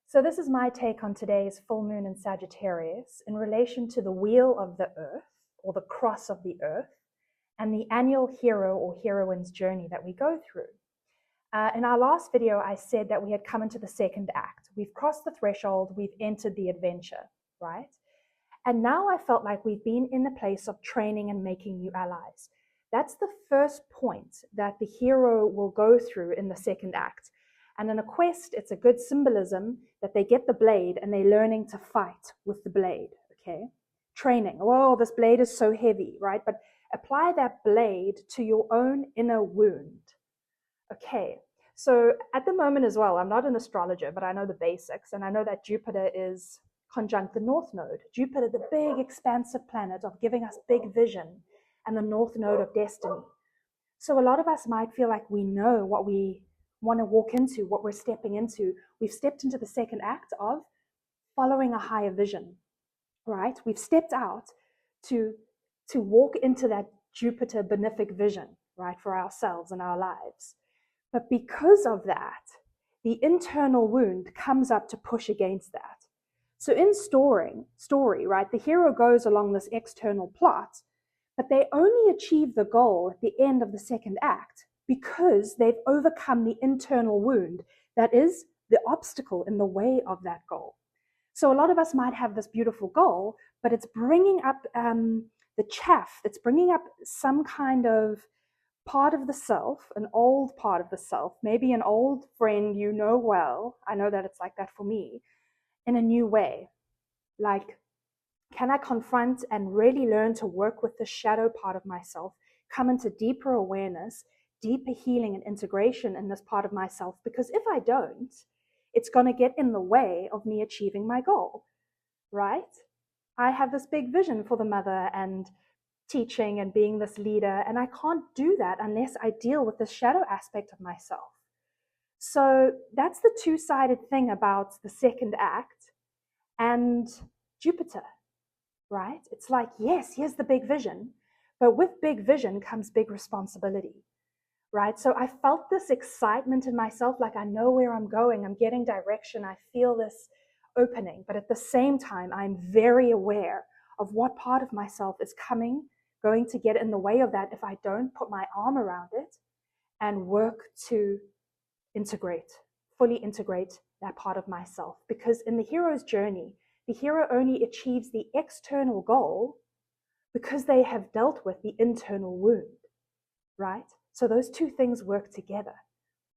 So this is my take on today's full moon in Sagittarius in relation to the wheel of the earth, or the cross of the earth, and the annual hero or heroine's journey that we go through. In our last video, I said that we had come into the second act. We've crossed the threshold, we've entered the adventure, right? And now I felt like we've been in the place of training and making new allies. That's the first point that the hero will go through in the second act. And in a quest, it's a good symbolism that they get the blade and they're learning to fight with the blade, okay? Training. Oh, this blade is so heavy, right? But apply that blade to your own inner wound. Okay, so at the moment as well, I'm not an astrologer, but I know the basics, and I know that Jupiter is conjunct the North Node. Jupiter, the big expansive planet of giving us big vision, and the North Node of destiny. So a lot of us might feel like we know what we want to walk into, what we're stepping into. We've stepped into the second act of following a higher vision, right? We've stepped out to walk into that Jupiter benefic vision, right, for ourselves and our lives. But because of that, the internal wound comes up to push against that. So in story, right, the hero goes along this external plot, but they only achieve the goal at the end of the second act because they've overcome the internal wound that is the obstacle in the way of that goal. So a lot of us might have this beautiful goal, but it's bringing up the chaff. It's bringing up some kind of part of the self, an old part of the self, maybe an old friend you know well. I know that it's like that for me, in a new way. Like, can I confront and really learn to work with the shadow part of myself, come into deeper awareness, deeper healing and integration in this part of myself? Because if I don't, it's going to get in the way of me achieving my goal, right? I have this big vision for the mother and teaching and being this leader, and I can't do that unless I deal with the shadow aspect of myself. So that's the two-sided thing about the second act and Jupiter, right? It's like, yes, here's the big vision, but with big vision comes big responsibility, right? So I felt this excitement in myself, like I know where I'm going, I'm getting direction, I feel this opening, but at the same time, I'm very aware of what part of myself is going to get in the way of that if I don't put my arm around it and work to fully integrate that part of myself. Because in the hero's journey, the hero only achieves the external goal because they have dealt with the internal wound, right? So those two things work together.